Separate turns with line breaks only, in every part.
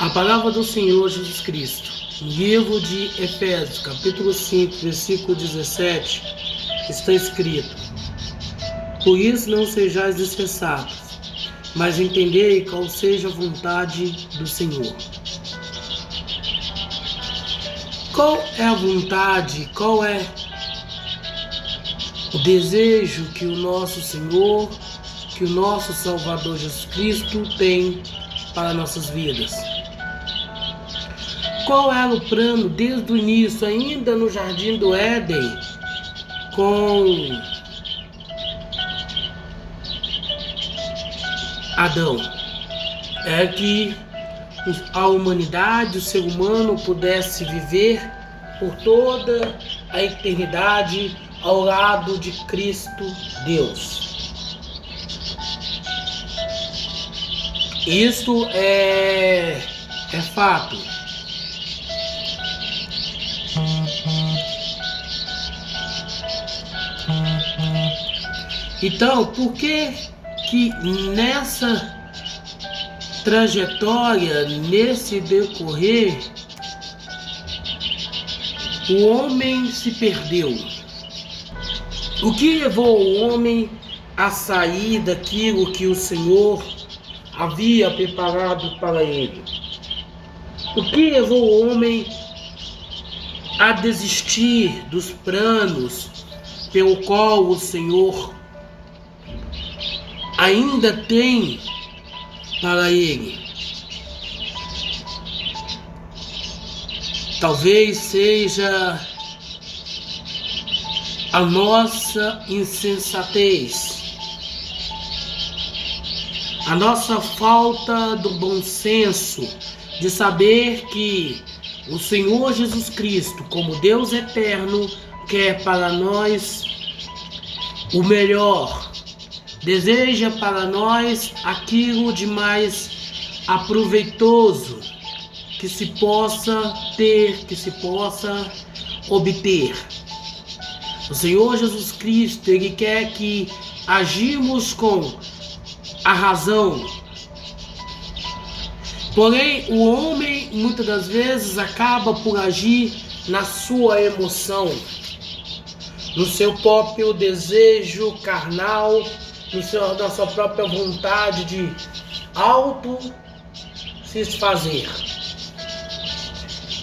A palavra do Senhor Jesus Cristo, no livro de Efésios, capítulo 5, versículo 17, está escrito: Por isso não sejais insensatos, mas entendei qual seja a vontade do Senhor. Qual é a vontade, qual é o desejo que o nosso Senhor, que o nosso Salvador Jesus Cristo tem para nossas vidas? Qual era o plano desde o início, ainda no Jardim do Éden, com Adão? É que a humanidade, o ser humano, pudesse viver por toda a eternidade ao lado de Cristo Deus. Isto é fato. Então, por que nessa trajetória, nesse decorrer, o homem se perdeu? O que levou o homem a sair daquilo que o Senhor havia preparado para ele? O que levou o homem a desistir dos planos pelo qual o Senhor ainda tem para ele? Talvez seja a nossa insensatez, a nossa falta do bom senso de saber que o Senhor Jesus Cristo, como Deus eterno, quer para nós o melhor, deseja para nós aquilo de mais aproveitoso que se possa ter, que se possa obter. O Senhor Jesus Cristo, Ele quer que agimos com a razão. Porém, o homem muitas das vezes acaba por agir na sua emoção, no seu próprio desejo carnal, na sua própria vontade de auto-satisfazer.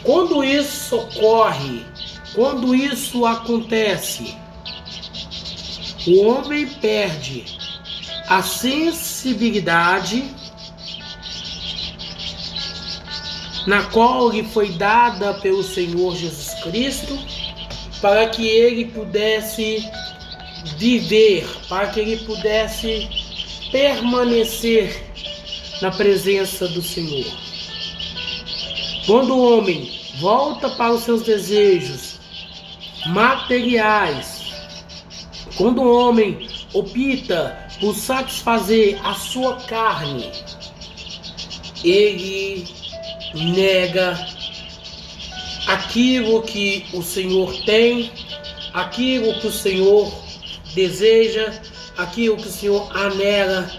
Quando isso ocorre, quando isso acontece, o homem perde a sensibilidade na qual lhe foi dada pelo Senhor Jesus Cristo, para que ele pudesse viver, para que ele pudesse permanecer na presença do Senhor. Quando o homem volta para os seus desejos materiais, quando o homem opta por satisfazer a sua carne, ele nega aquilo que o Senhor tem, aquilo que o Senhor deseja, aquilo que o Senhor anela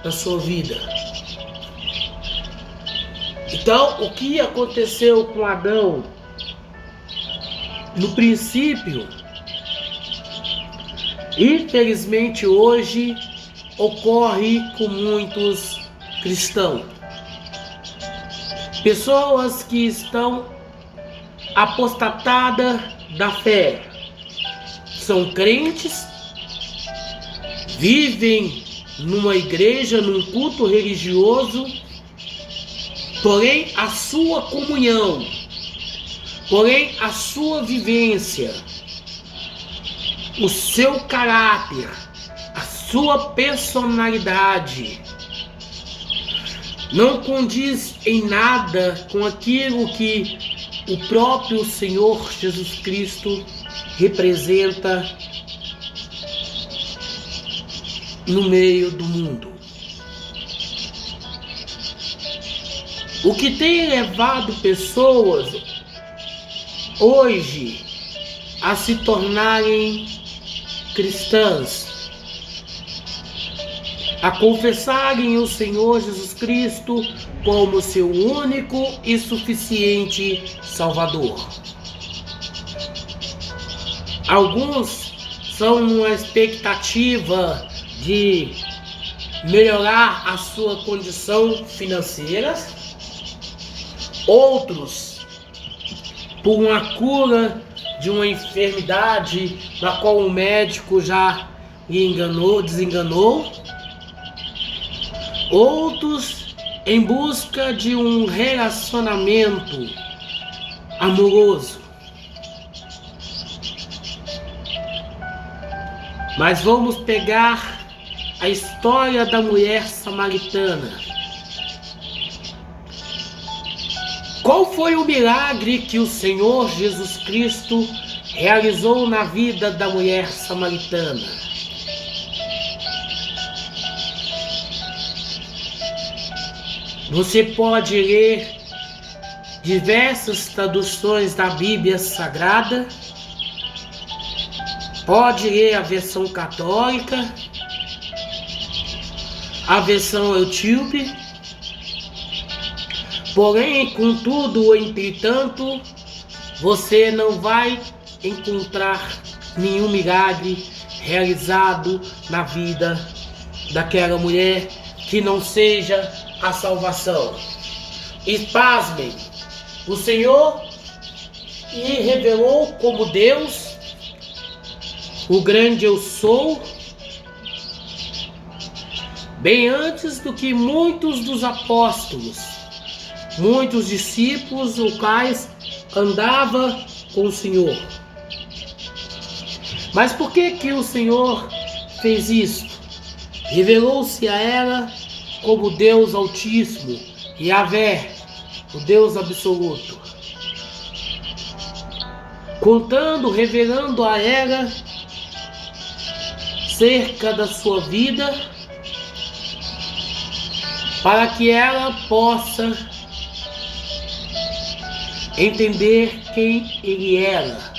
na sua vida. Então, o que aconteceu com Adão no princípio, infelizmente hoje ocorre com muitos cristãos. Pessoas que estão apostatadas da fé, são crentes, vivem numa igreja, num culto religioso, porém a sua comunhão, porém a sua vivência, o seu caráter, a sua personalidade não condiz em nada com aquilo que o próprio Senhor Jesus Cristo representa no meio do mundo. O que tem levado pessoas hoje a se tornarem cristãs a confessarem o Senhor Jesus Cristo como seu único e suficiente Salvador. Alguns são numa expectativa de melhorar a sua condição financeira, outros por uma cura de uma enfermidade na qual o médico já lhe desenganou, outros em busca de um relacionamento amoroso. Mas vamos pegar a história da mulher samaritana. Qual foi o milagre que o Senhor Jesus Cristo realizou na vida da mulher samaritana? Você pode ler diversas traduções da Bíblia Sagrada, pode ler a versão católica, a versão etíope. Porém, contudo ou entretanto, você não vai encontrar nenhum milagre realizado na vida daquela mulher que não seja a salvação. E pasmem, o Senhor lhe revelou como Deus, o grande eu sou, bem antes do que muitos dos apóstolos, muitos discípulos, os quais andava com o Senhor. Mas por que o Senhor fez isso? Revelou-se a ela como Deus Altíssimo, Yahvé, o Deus absoluto, contando, revelando a ela cerca da sua vida, para que ela possa entender quem ele era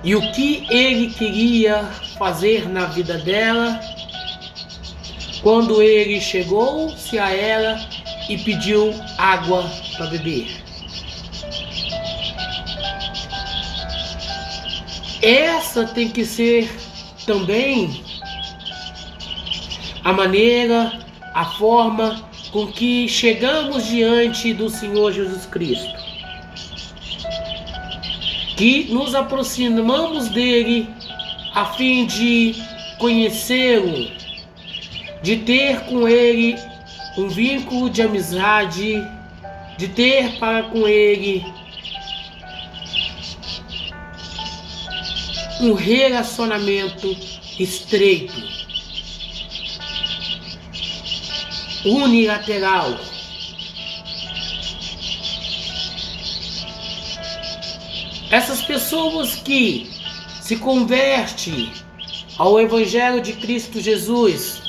e o que ele queria fazer na vida dela quando ele chegou-se a ela e pediu água para beber. Essa tem que ser também a maneira, a forma com que chegamos diante do Senhor Jesus Cristo, que nos aproximamos dele a fim de conhecê-lo, de ter com ele um vínculo de amizade, de ter para com ele um relacionamento estreito, unilateral. Essas pessoas que se convertem ao Evangelho de Cristo Jesus,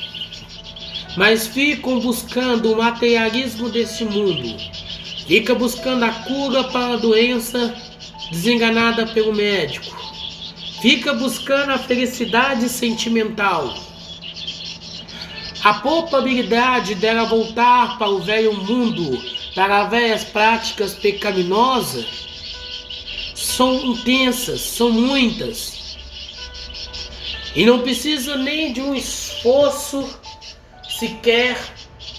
mas ficam buscando o materialismo deste mundo, ficam buscando a cura para a doença desenganada pelo médico, fica buscando a felicidade sentimental, a probabilidade dela voltar para o velho mundo, para as velhas práticas pecaminosas, são intensas, são muitas. E não precisa nem de um esforço sequer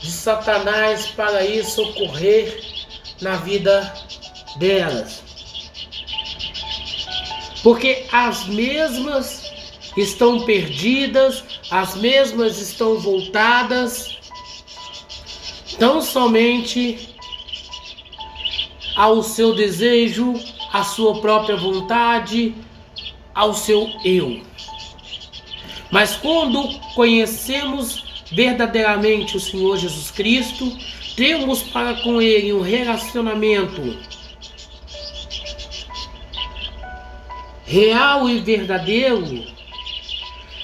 de Satanás para isso ocorrer na vida delas. Porque as mesmas estão perdidas, as mesmas estão voltadas tão somente ao seu desejo, à sua própria vontade, ao seu eu. Mas quando conhecemos verdadeiramente o Senhor Jesus Cristo, temos para com Ele um relacionamento real e verdadeiro,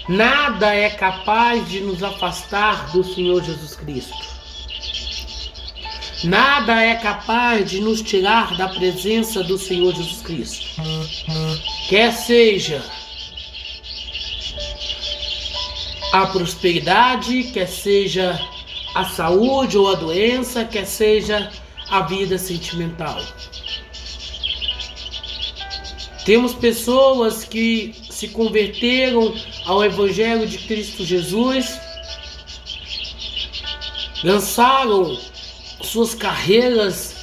nada é capaz de nos afastar do Senhor Jesus Cristo. Nada é capaz de nos tirar da presença do Senhor Jesus Cristo. Quer seja a prosperidade, quer seja a saúde ou a doença, quer seja a vida sentimental. Temos pessoas que se converteram ao Evangelho de Cristo Jesus, lançaram suas carreiras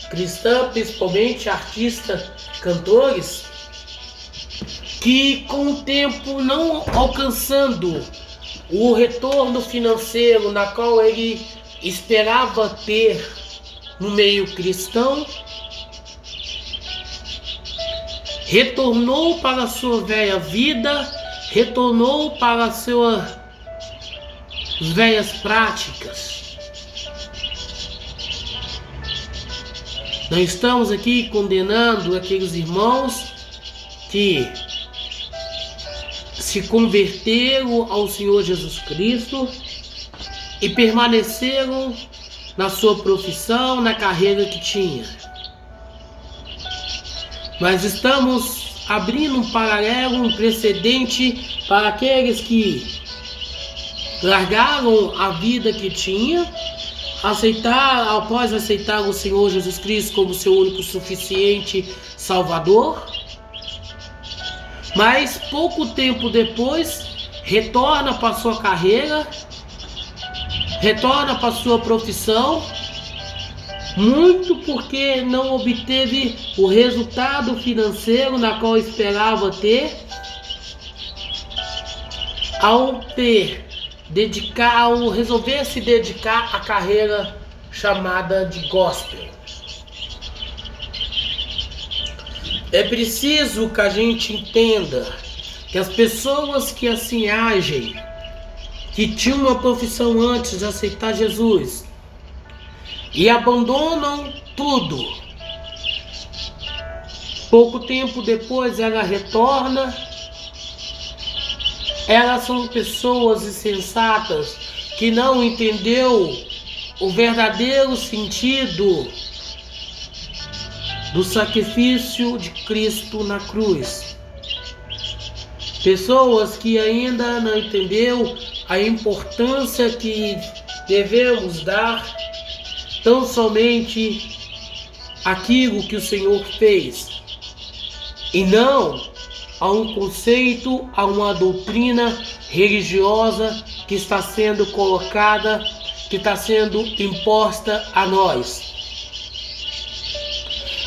cristãs, principalmente artistas, cantores, que com o tempo, não alcançando o retorno financeiro na qual ele esperava ter no meio cristão, retornou para a sua velha vida, retornou para as suas velhas práticas. Não estamos aqui condenando aqueles irmãos que se converteram ao Senhor Jesus Cristo e permaneceram na sua profissão, na carreira que tinha. Mas estamos abrindo um paralelo, um precedente para aqueles que largaram a vida que tinha, após aceitar o Senhor Jesus Cristo como seu único suficiente Salvador, mas pouco tempo depois retorna para sua carreira, retorna para sua profissão, muito porque não obteve o resultado financeiro na qual esperava ter, ao resolver se dedicar à carreira chamada de gospel. É preciso que a gente entenda que as pessoas que assim agem, que tinham uma profissão antes de aceitar Jesus e abandonam tudo, pouco tempo depois ela retorna, elas são pessoas insensatas que não entendeu o verdadeiro sentido do sacrifício de Cristo na cruz. Pessoas que ainda não entenderam a importância que devemos dar tão somente aquilo que o Senhor fez, e não a um conceito, a uma doutrina religiosa que está sendo colocada, que está sendo imposta a nós.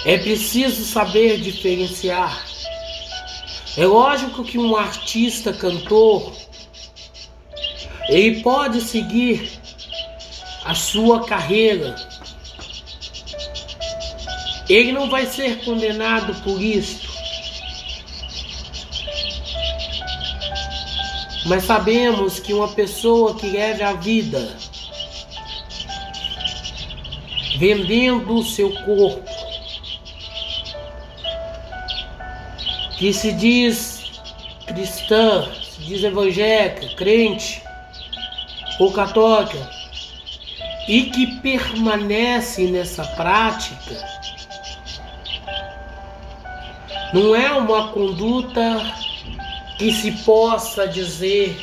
É preciso saber diferenciar. É lógico que um artista, cantor, ele pode seguir a sua carreira. Ele não vai ser condenado por isto. Mas sabemos que uma pessoa que leve a vida vendendo o seu corpo, que se diz cristã, se diz evangélica, crente ou católica, e que permanece nessa prática, não é uma conduta que se possa dizer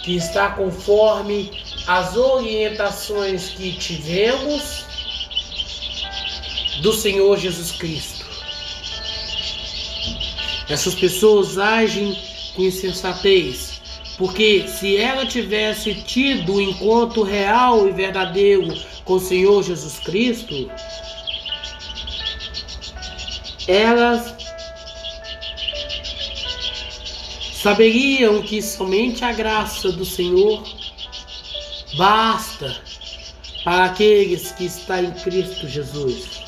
que está conforme as orientações que tivemos do Senhor Jesus Cristo. Essas pessoas agem com insensatez, porque se ela tivesse tido um encontro real e verdadeiro com o Senhor Jesus Cristo, elas saberiam que somente a graça do Senhor basta para aqueles que estão em Cristo Jesus.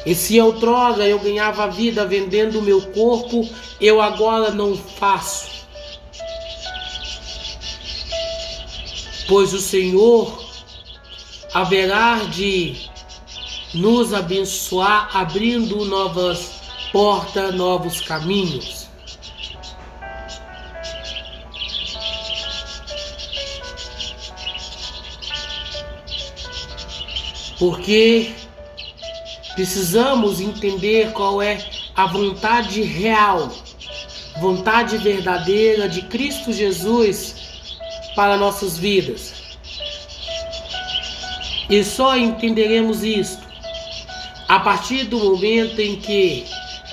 E se outrora eu ganhava a vida vendendo o meu corpo, eu agora não faço. Pois o Senhor haverá de nos abençoar, abrindo novas portas, novos caminhos. Porque precisamos entender qual é a vontade real, vontade verdadeira de Cristo Jesus para nossas vidas. E só entenderemos isto a partir do momento em que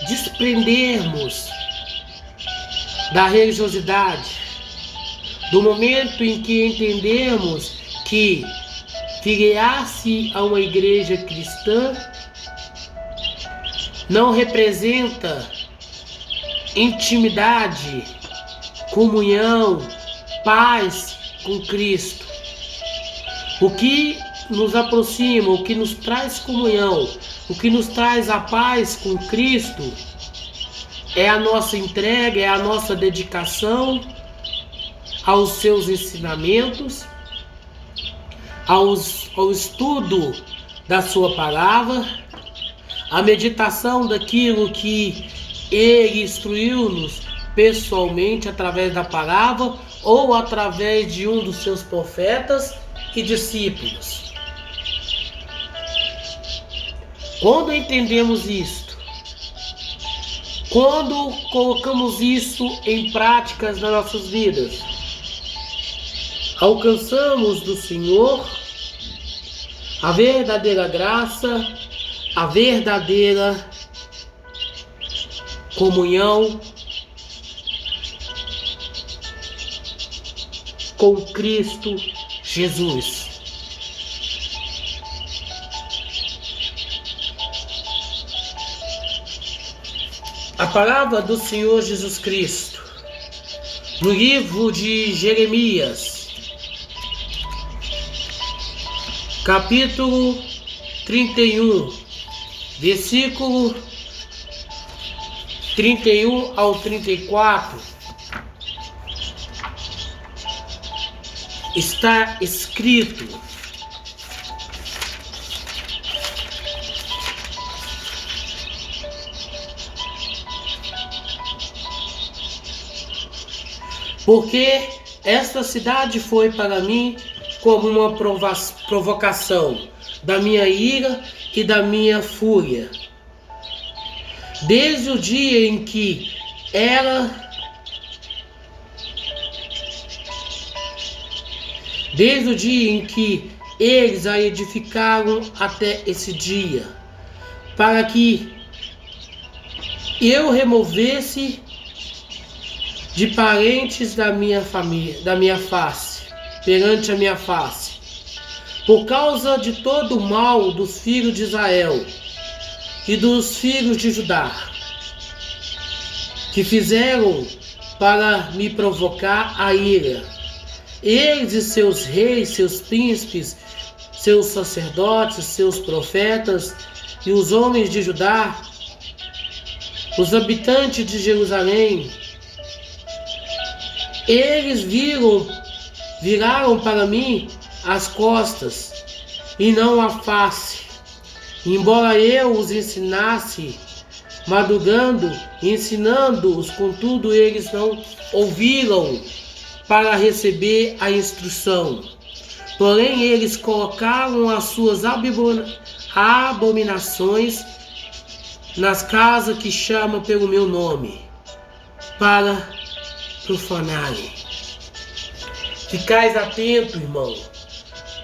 desprendermos da religiosidade, do momento em que entendermos que filiar-se a uma igreja cristã não representa intimidade, comunhão, paz com Cristo. O que nos aproxima, o que nos traz comunhão, o que nos traz a paz com Cristo é a nossa entrega, é a nossa dedicação aos seus ensinamentos, ao estudo da sua palavra, a meditação daquilo que Ele instruiu-nos pessoalmente através da palavra ou através de um dos seus profetas e discípulos. Quando entendemos isto, quando colocamos isso em práticas nas nossas vidas, alcançamos do Senhor a verdadeira graça, a verdadeira comunhão com Cristo Jesus. A palavra do Senhor Jesus Cristo, no livro de Jeremias, capítulo 31, versículo 31 ao 34, está escrito: porque esta cidade foi para mim como uma provocação da minha ira e da minha fúria. Desde o dia em que eles a edificaram até esse dia, para que eu removesse de parentes da minha família, da minha face, perante a minha face, por causa de todo o mal dos filhos de Israel e dos filhos de Judá, que fizeram para me provocar a ira. Eles e seus reis, seus príncipes, seus sacerdotes, seus profetas e os homens de Judá, os habitantes de Jerusalém, eles viraram para mim as costas e não a face. Embora eu os ensinasse, madrugando, ensinando-os, contudo eles não ouviram para receber a instrução. Porém eles colocaram as suas abominações nas casas que chamam pelo meu nome, para profanarem. Ficais atento, irmão.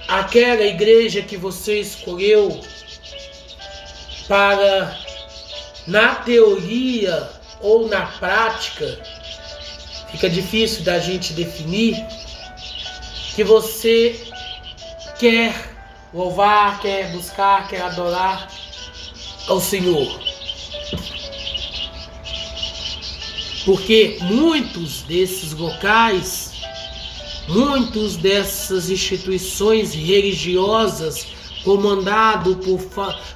Aquela igreja que você escolheu para, na teoria ou na prática, fica difícil da gente definir, que você quer louvar, quer buscar, quer adorar ao Senhor. Porque muitos desses locais, muitas dessas instituições religiosas comandadas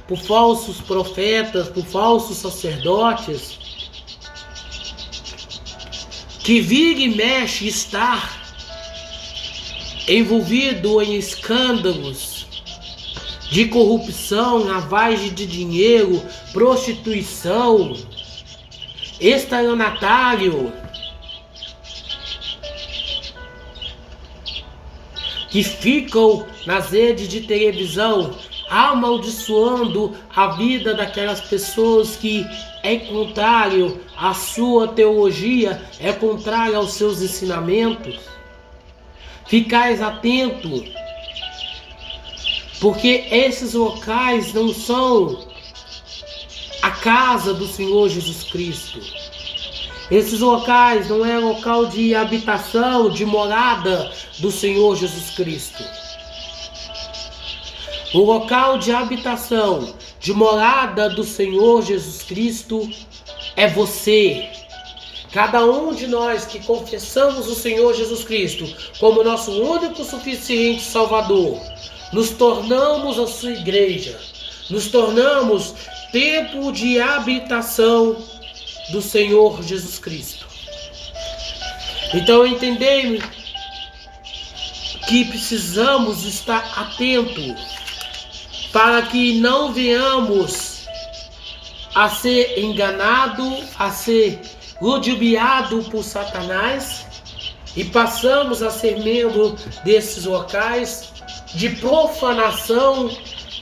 por falsos profetas, por falsos sacerdotes, que vira e mexe está envolvido em escândalos de corrupção, lavagem de dinheiro, prostituição, estelionatário, que ficam nas redes de televisão amaldiçoando a vida daquelas pessoas que é contrário à sua teologia, é contrário aos seus ensinamentos, ficais atento, porque esses locais não são a casa do Senhor Jesus Cristo. Esses locais não é local de habitação, de morada do Senhor Jesus Cristo. O local de habitação, de morada do Senhor Jesus Cristo é você. Cada um de nós que confessamos o Senhor Jesus Cristo como nosso único suficiente Salvador, nos tornamos a sua igreja, nos tornamos templo de habitação do Senhor Jesus Cristo. Então entendei que precisamos estar atentos para que não venhamos a ser enganado, a ser ludibriado por Satanás e passamos a ser membro desses locais de profanação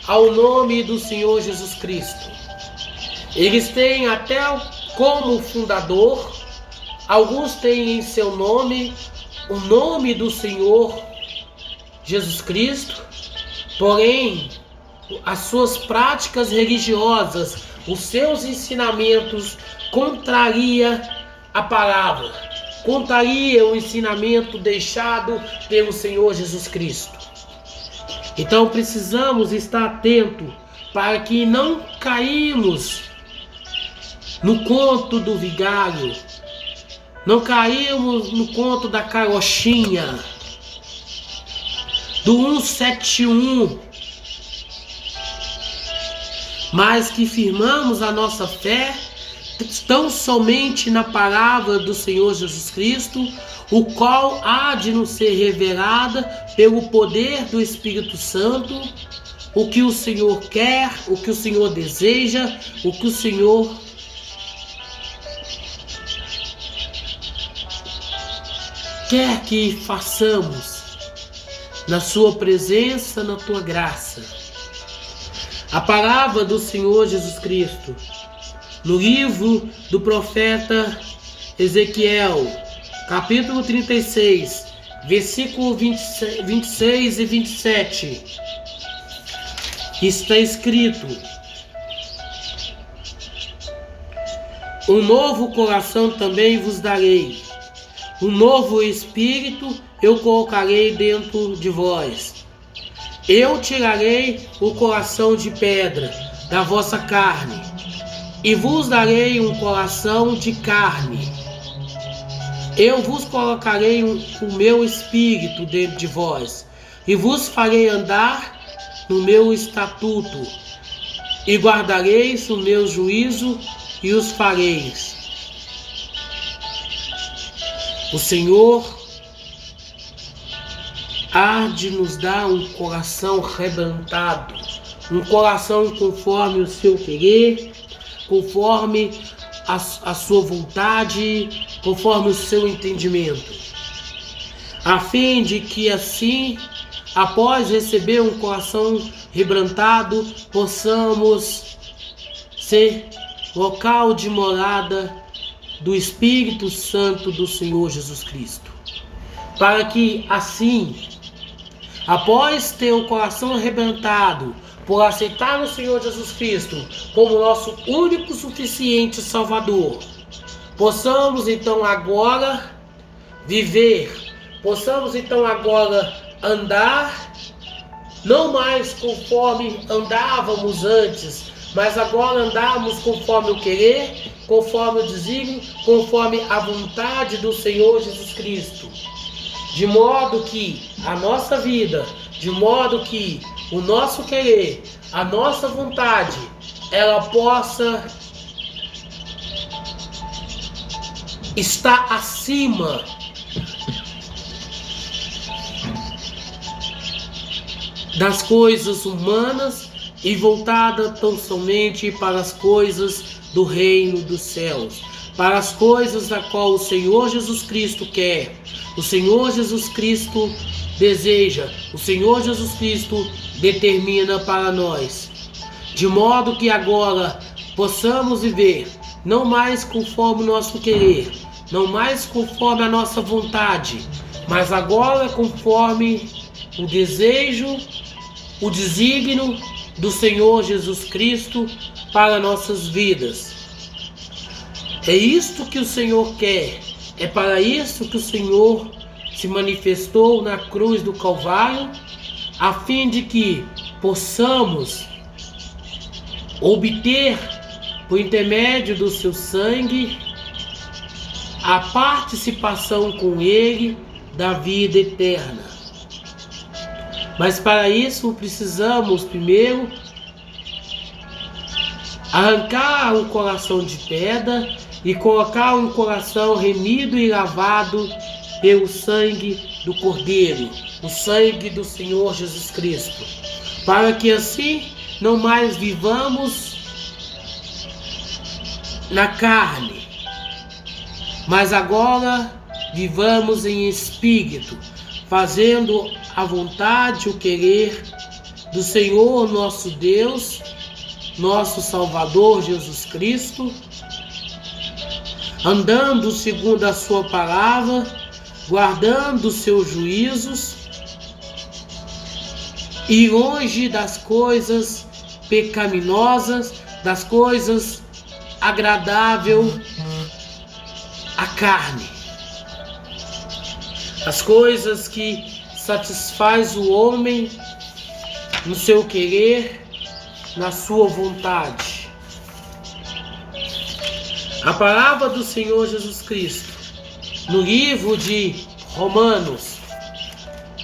ao nome do Senhor Jesus Cristo. Eles têm até como fundador, alguns têm em seu nome o nome do Senhor Jesus Cristo, porém as suas práticas religiosas, os seus ensinamentos contraria a palavra, contraria o ensinamento deixado pelo Senhor Jesus Cristo. Então precisamos estar atentos para que não caímos no conto do vigário, não caímos no conto da carochinha, do 171, mas que firmamos a nossa fé tão somente na palavra do Senhor Jesus Cristo, o qual há de nos ser revelada pelo poder do Espírito Santo, o que o Senhor quer, o que o Senhor deseja, o que o Senhor quer que façamos na sua presença, na tua graça. A palavra do Senhor Jesus Cristo, no livro do profeta Ezequiel, capítulo 36, versículo 26 e 27, está escrito: um novo coração também vos darei, um novo espírito eu colocarei dentro de vós. Eu tirarei o coração de pedra da vossa carne e vos darei um coração de carne. Eu vos colocarei o meu espírito dentro de vós e vos farei andar no meu estatuto e guardareis o meu juízo e os fareis. O Senhor há de nos dar um coração arrebentado, um coração conforme o seu querer, conforme a sua vontade, conforme o seu entendimento, a fim de que assim, após receber um coração rebrantado, possamos ser local de morada do Espírito Santo do Senhor Jesus Cristo, para que assim, após ter o coração arrebentado por aceitar o Senhor Jesus Cristo como nosso único suficiente Salvador, possamos então agora viver, possamos então agora andar, não mais conforme andávamos antes, mas agora andarmos conforme o querer, conforme o desígnio, conforme a vontade do Senhor Jesus Cristo. De modo que a nossa vida, de modo que o nosso querer, a nossa vontade, ela possa estar acima das coisas humanas e voltada tão somente para as coisas do reino dos céus, para as coisas da qual o Senhor Jesus Cristo quer, o Senhor Jesus Cristo deseja, o Senhor Jesus Cristo determina para nós, de modo que agora possamos viver não mais conforme o nosso querer, não mais conforme a nossa vontade, mas agora conforme o desejo, o desígnio do Senhor Jesus Cristo para nossas vidas. É isto que o Senhor quer, é para isso que o Senhor se manifestou na cruz do Calvário, a fim de que possamos obter, por intermédio do seu sangue, a participação com Ele da vida eterna. Mas para isso precisamos primeiro arrancar o coração de pedra e colocar um coração remido e lavado pelo sangue do Cordeiro, o sangue do Senhor Jesus Cristo, para que assim não mais vivamos na carne, mas agora vivamos em espírito, fazendo a vontade, o querer do Senhor nosso Deus, nosso Salvador Jesus Cristo, andando segundo a sua palavra, guardando os seus juízos e longe das coisas pecaminosas, das coisas agradáveis à carne, as coisas que satisfaz o homem no seu querer, na sua vontade. A palavra do Senhor Jesus Cristo, no livro de Romanos,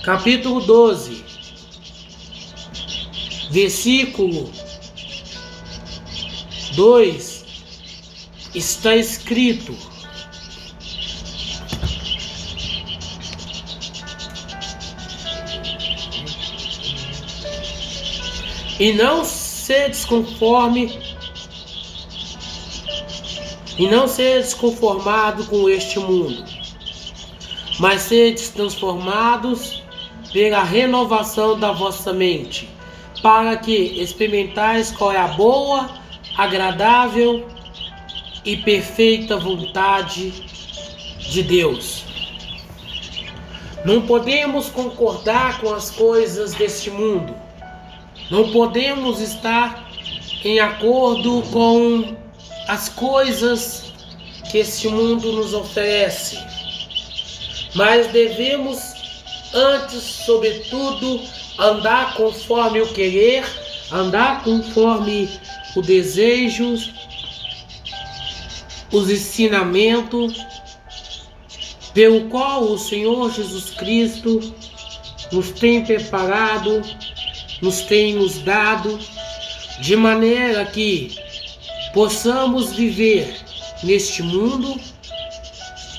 capítulo 12, versículo 2, está escrito: e não sedes conformado com este mundo, mas sedes transformados pela renovação da vossa mente, para que experimentais qual é a boa, agradável e perfeita vontade de Deus. Não podemos concordar com as coisas deste mundo. Não podemos estar em acordo com as coisas que este mundo nos oferece, mas devemos, antes, sobretudo, andar conforme o querer, andar conforme o desejo, os ensinamentos, pelo qual o Senhor Jesus Cristo nos tem preparado, nos tem nos dado, de maneira que possamos viver neste mundo,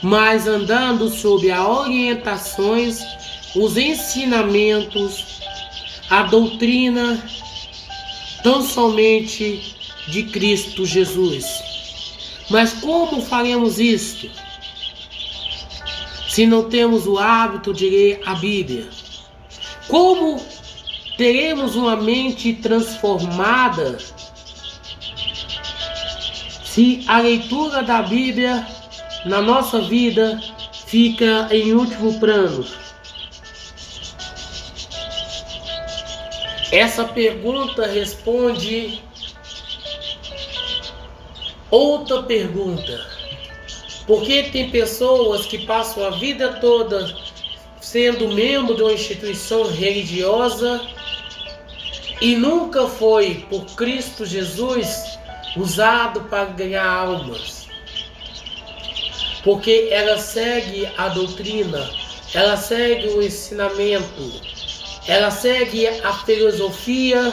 mas andando sob as orientações, os ensinamentos, a doutrina tão somente de Cristo Jesus. Mas como faremos isto se não temos o hábito de ler a Bíblia? Como teremos uma mente transformada se a leitura da Bíblia na nossa vida fica em último plano? Essa pergunta responde outra pergunta. Porque tem pessoas que passam a vida toda sendo membro de uma instituição religiosa e nunca foi por Cristo Jesus usado para ganhar almas, porque ela segue a doutrina, ela segue o ensinamento, ela segue a filosofia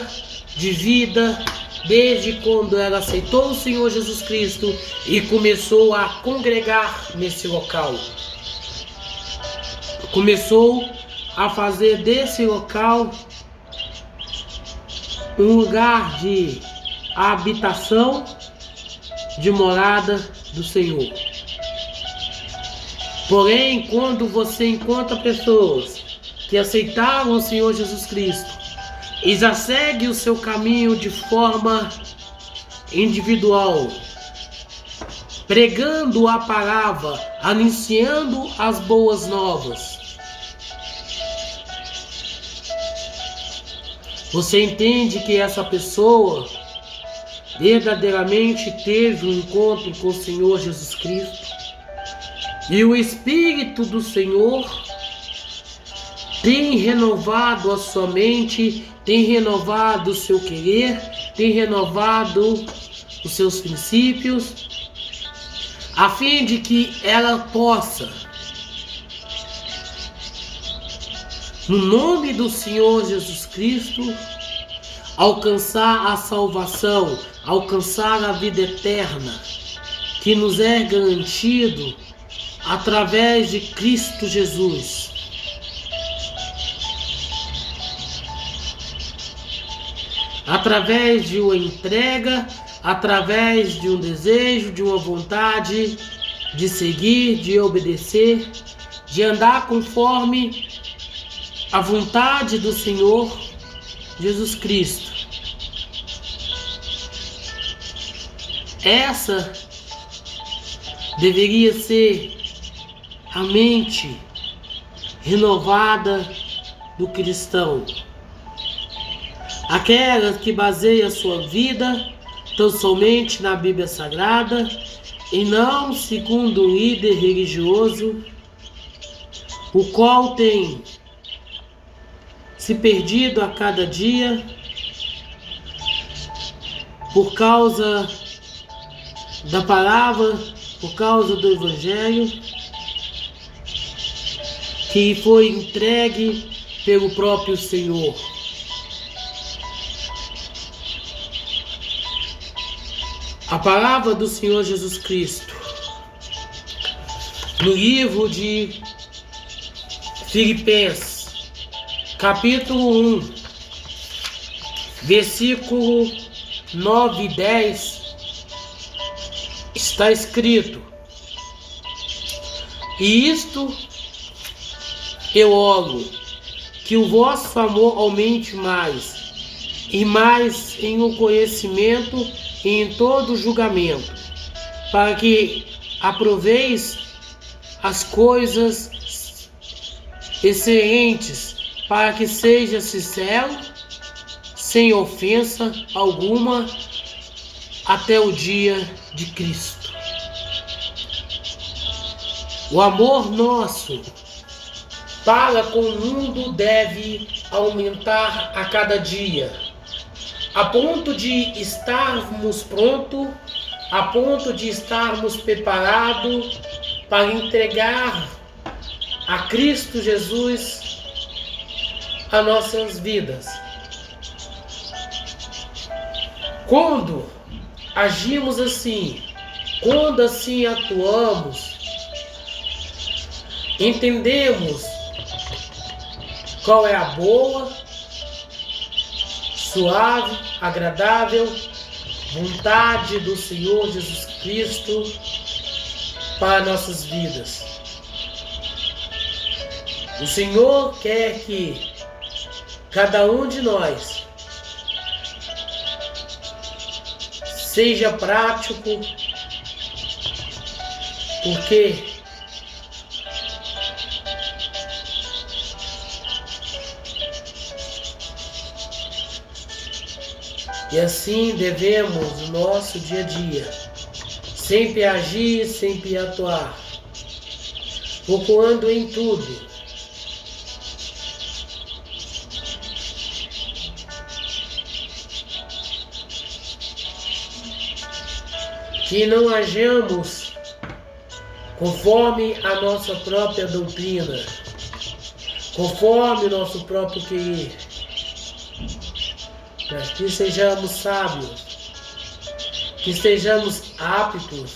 de vida desde quando ela aceitou o Senhor Jesus Cristo e começou a congregar nesse local. Começou a fazer desse local um lugar de habitação, de morada do Senhor. Porém, quando você encontra pessoas que aceitaram o Senhor Jesus Cristo e já seguem o seu caminho de forma individual, pregando a palavra, anunciando as boas novas, Você entende que essa pessoa verdadeiramente teve um encontro com o Senhor Jesus Cristo e o Espírito do Senhor tem renovado a sua mente, tem renovado o seu querer, tem renovado os seus princípios, a fim de que ela possa, no nome do Senhor Jesus Cristo, alcançar a salvação, alcançar a vida eterna, que nos é garantido através de Cristo Jesus. Através de uma entrega, através de um desejo, de uma vontade de seguir, de obedecer, de andar conforme a vontade do Senhor Jesus Cristo. Essa deveria ser a mente renovada do cristão. Aquela que baseia sua vida tão somente na Bíblia Sagrada e não segundo um líder religioso, o qual tem se perdido a cada dia por causa da palavra, por causa do Evangelho que foi entregue pelo próprio Senhor. A palavra do Senhor Jesus Cristo, no livro de Filipenses, capítulo 1, versículo 9 e 10, está escrito: E isto eu oro, que o vosso amor aumente mais, e mais em um conhecimento e em todo julgamento, para que aproveis as coisas excelentes, para que seja sincero, sem ofensa alguma, até o dia de Cristo. O amor nosso para com o mundo deve aumentar a cada dia, a ponto de estarmos prontos, a ponto de estarmos preparados para entregar a Cristo Jesus as nossas vidas. Quando agimos assim, quando assim atuamos, entendemos qual é a boa, suave, agradável vontade do Senhor Jesus Cristo para nossas vidas. O Senhor quer que cada um de nós seja prático, porque e assim devemos no nosso dia a dia sempre agir, sempre atuar, procurando em tudo que não hajamos conforme a nossa própria doutrina, conforme o nosso próprio querer, mas que sejamos sábios, que estejamos aptos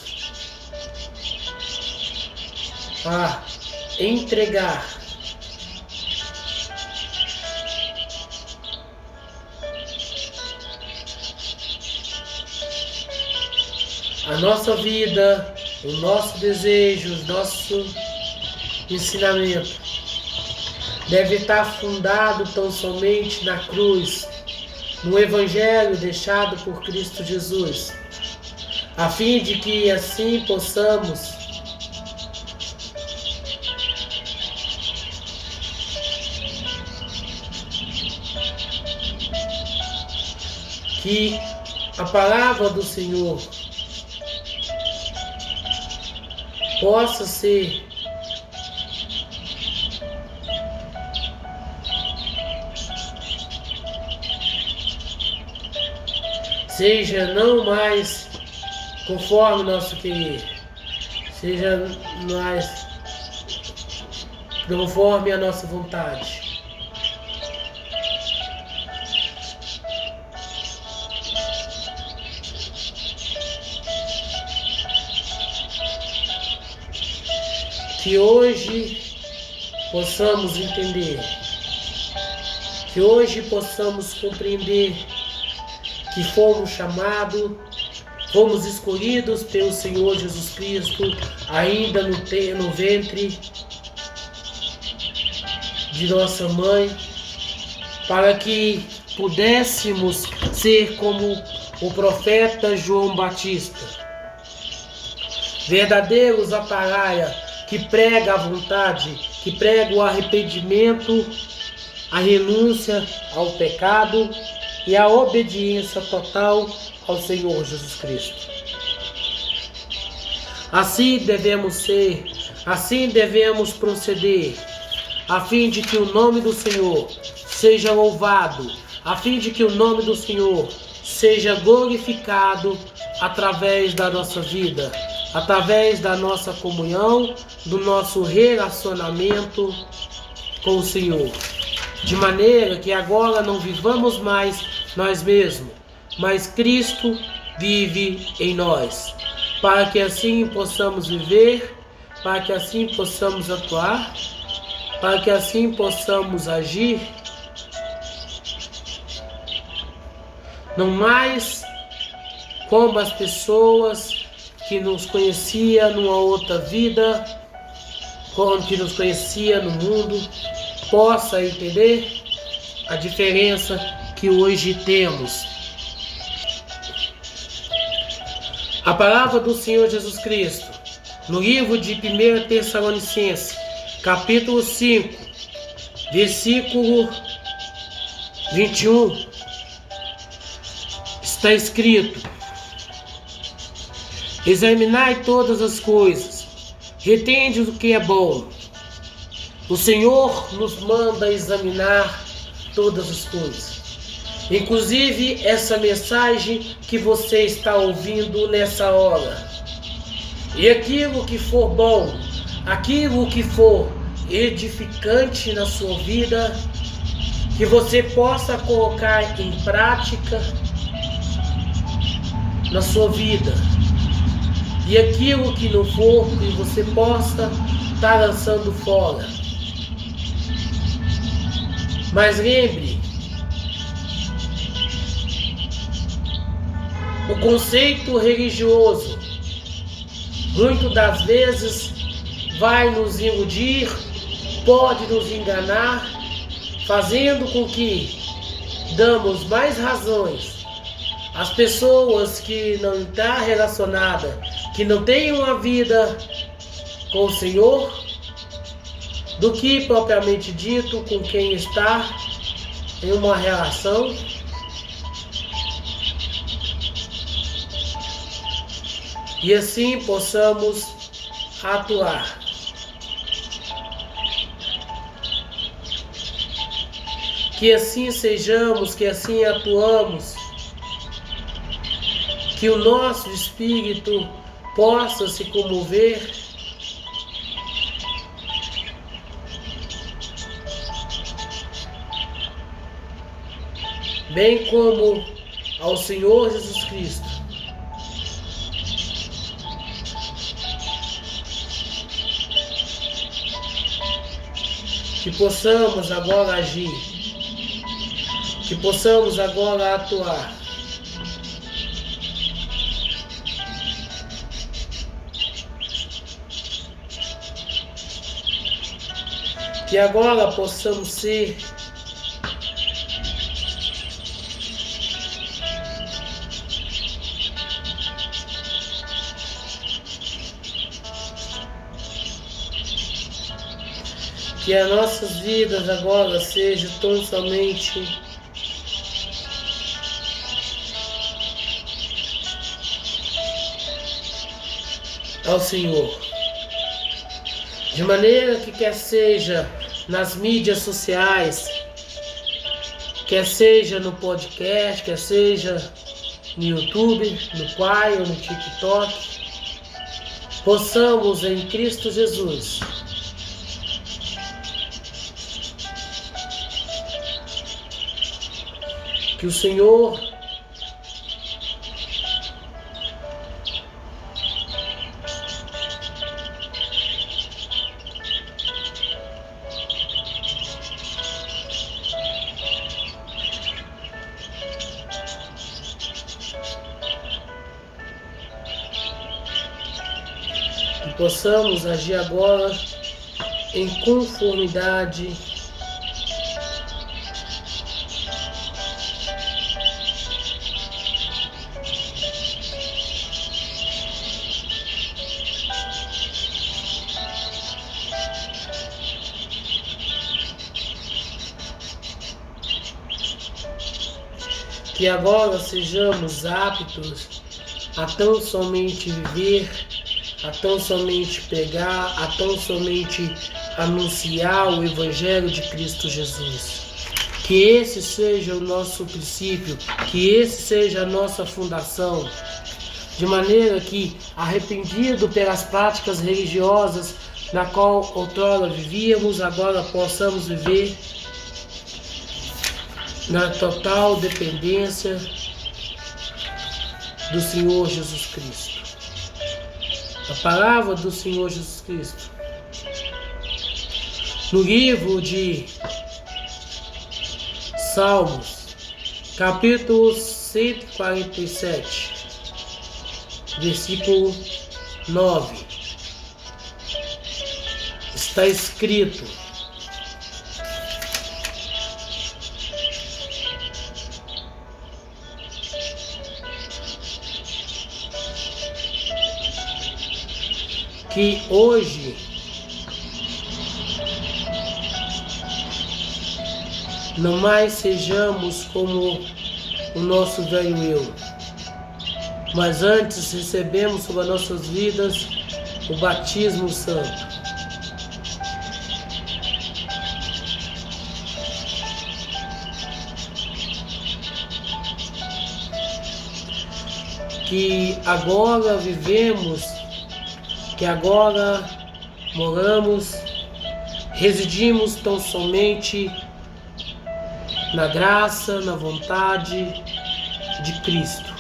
a entregar a nossa vida, o nosso desejo, o nosso ensinamento deve estar fundado tão somente na cruz, no Evangelho deixado por Cristo Jesus, a fim de que assim possamos que a palavra do Senhor possa ser seja não mais conforme nosso querer, seja mais conforme a nossa vontade. Que hoje possamos entender, que hoje possamos compreender que fomos chamados, fomos escolhidos pelo Senhor Jesus Cristo, ainda no ventre de nossa mãe, para que pudéssemos ser como o profeta João Batista, verdadeiros atalaia, que prega a vontade, que prega o arrependimento, a renúncia ao pecado e a obediência total ao Senhor Jesus Cristo. Assim devemos ser, assim devemos proceder, a fim de que o nome do Senhor seja louvado, a fim de que o nome do Senhor seja glorificado através da nossa vida, através da nossa comunhão, do nosso relacionamento com o Senhor. De maneira que agora não vivamos mais nós mesmos, mas Cristo vive em nós, para que assim possamos viver, para que assim possamos atuar, para que assim possamos agir, não mais como as pessoas que nos conhecia numa outra vida, como que nos conhecia no mundo, possa entender a diferença que hoje temos. A palavra do Senhor Jesus Cristo, no livro de 1 Tessalonicenses, capítulo 5, versículo 21, está escrito: examinai todas as coisas, retende o que é bom. O Senhor nos manda examinar todas as coisas, inclusive essa mensagem que você está ouvindo nessa hora. E aquilo que for bom, aquilo que for edificante na sua vida, que você possa colocar em prática na sua vida. E aquilo que não for, que você possa estar lançando fora. Mas lembre, o conceito religioso muitas das vezes vai nos iludir, pode nos enganar, fazendo com que damos mais razões às pessoas que não estão relacionadas, que não têm uma vida com o Senhor, do que propriamente dito com quem está em uma relação. E assim possamos atuar. Que assim sejamos, que assim atuamos, que o nosso espírito possa se comover bem como ao Senhor Jesus Cristo. Que possamos agora agir, que possamos agora atuar. Que agora possamos ser que as nossas vidas agora sejam tão somente ao Senhor. De maneira que quer seja nas mídias sociais, quer seja no podcast, quer seja no YouTube, no Quai ou no TikTok, possamos em Cristo Jesus que o Senhor possamos agir agora em conformidade que agora sejamos aptos a tão somente viver, a tão somente pregar, a tão somente anunciar o Evangelho de Cristo Jesus. Que esse seja o nosso princípio, que esse seja a nossa fundação, de maneira que, arrependido pelas práticas religiosas na qual outrora vivíamos, agora possamos viver na total dependência do Senhor Jesus Cristo. A palavra do Senhor Jesus Cristo, no livro de Salmos, capítulo 147, versículo 9, está escrito: que hoje não mais sejamos como o nosso velho eu, mas antes recebemos sobre as nossas vidas o batismo santo. Que agora vivemos, que agora moramos, residimos tão somente na graça, na vontade de Cristo.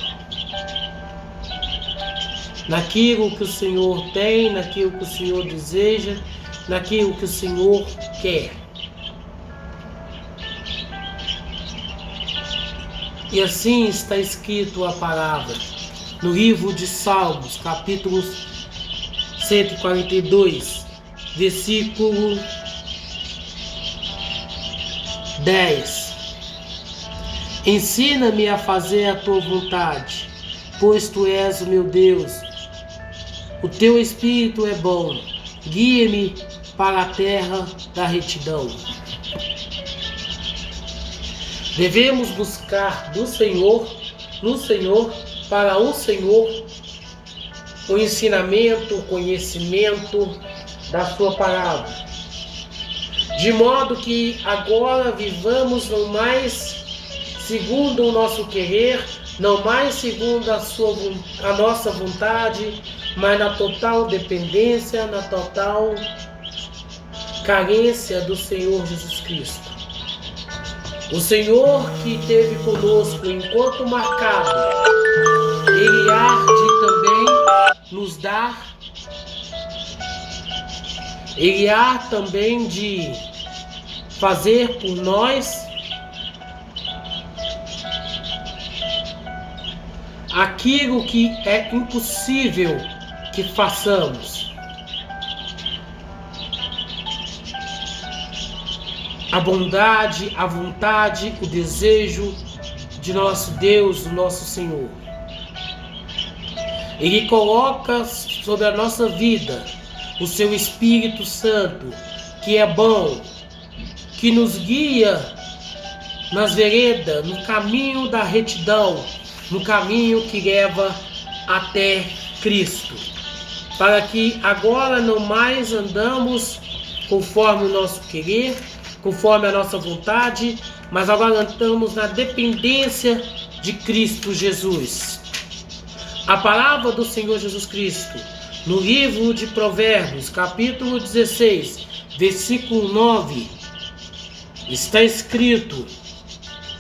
Naquilo que o Senhor tem, naquilo que o Senhor deseja, naquilo que o Senhor quer. E assim está escrito a palavra no livro de Salmos, capítulo 142, versículo 10. Ensina-me a fazer a tua vontade, pois tu és o meu Deus. O teu espírito é bom, guia-me para a terra da retidão. Devemos buscar do Senhor, no Senhor, para o Senhor, o ensinamento, o conhecimento da sua palavra, de modo que agora vivamos não mais segundo o nosso querer, não mais segundo a nossa vontade, mas na total dependência, na total carência do Senhor Jesus Cristo. O Senhor que esteve conosco enquanto marcado, Ele há de também nos dar, Ele há também de fazer por nós aquilo que é impossível que façamos. A bondade, a vontade, o desejo de nosso Deus, do nosso Senhor. Ele coloca sobre a nossa vida o seu Espírito Santo, que é bom, que nos guia nas veredas, no caminho da retidão, no caminho que leva até Cristo. para que agora não mais andamos conforme o nosso querer, conforme a nossa vontade, mas agora andamos na dependência de Cristo Jesus. A palavra do Senhor Jesus Cristo, no livro de Provérbios, capítulo 16, versículo 9, está escrito: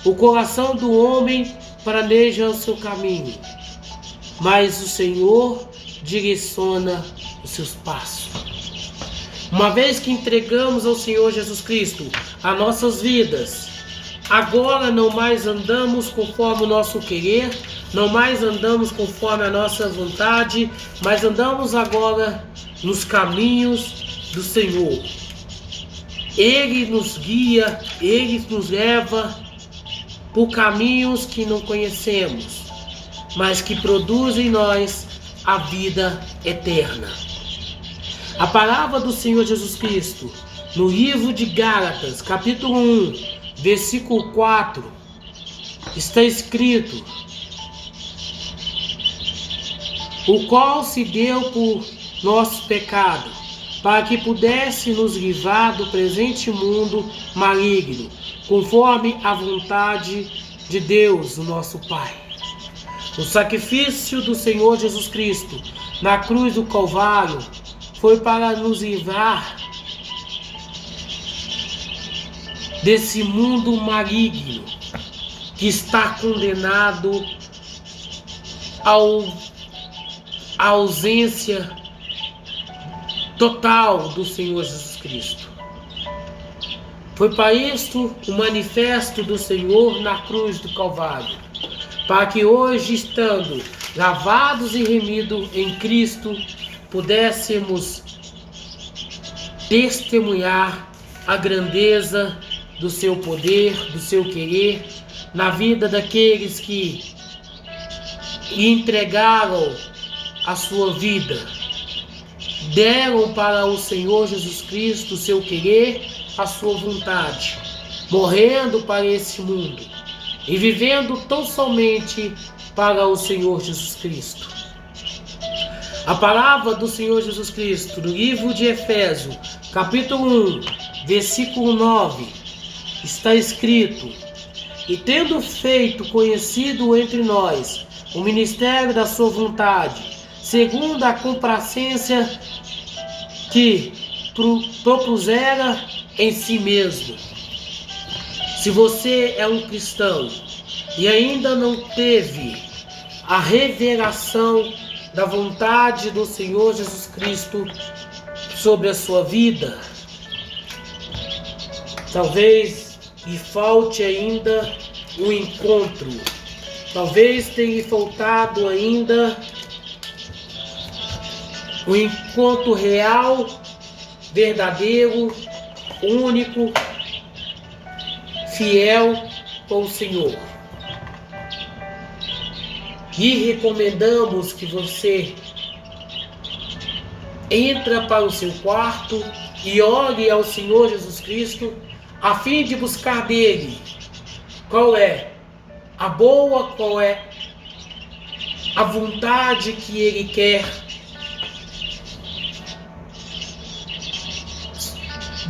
o coração do homem planeja o seu caminho, mas o Senhor direciona os seus passos. Uma vez que entregamos ao Senhor Jesus Cristo as nossas vidas, agora não mais andamos conforme o nosso querer, não mais andamos conforme a nossa vontade, mas andamos agora nos caminhos do Senhor. Ele nos guia, Ele nos leva por caminhos que não conhecemos, mas que produzem em nós a vida eterna. A palavra do Senhor Jesus Cristo, no livro de Gálatas, capítulo 1, versículo 4, está escrito: o qual se deu por nosso pecado, para que pudesse nos livrar do presente mundo maligno, conforme a vontade de Deus, o nosso Pai. O sacrifício do Senhor Jesus Cristo na cruz do Calvário foi para nos livrar desse mundo maligno que está condenado à ausência total do Senhor Jesus Cristo. Foi para isto o manifesto do Senhor na cruz do Calvário, para que hoje, estando lavados e remidos em Cristo, pudéssemos testemunhar a grandeza do seu poder, do seu querer, na vida daqueles que lhe entregaram a sua vida, deram para o Senhor Jesus Cristo o seu querer, a sua vontade, morrendo para esse mundo e vivendo tão somente para o Senhor Jesus Cristo. A palavra do Senhor Jesus Cristo, no livro de Efésios, capítulo 1, versículo 9, está escrito: e tendo feito conhecido entre nós o ministério da sua vontade, segundo a complacência que propusera em si mesmo. Se você é um cristão e ainda não teve a revelação da vontade do Senhor Jesus Cristo sobre a sua vida, talvez lhe falte ainda um encontro, talvez tenha faltado ainda um encontro real, verdadeiro, único, fiel com o Senhor. E recomendamos que você entre para o seu quarto e ore ao Senhor Jesus Cristo, a fim de buscar dele qual é a boa, qual é a vontade que ele quer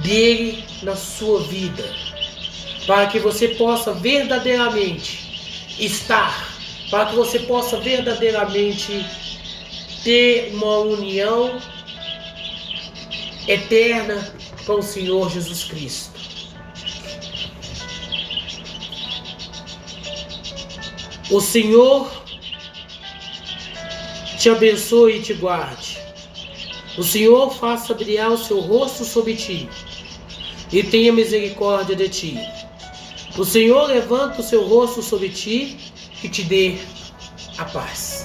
dele na sua vida, para que você possa verdadeiramente estar, para que você possa verdadeiramente ter uma união eterna com o Senhor Jesus Cristo. O Senhor te abençoe e te guarde. O Senhor faça brilhar o seu rosto sobre ti e tenha misericórdia de ti. O Senhor levanta o seu rosto sobre ti e te dê a paz.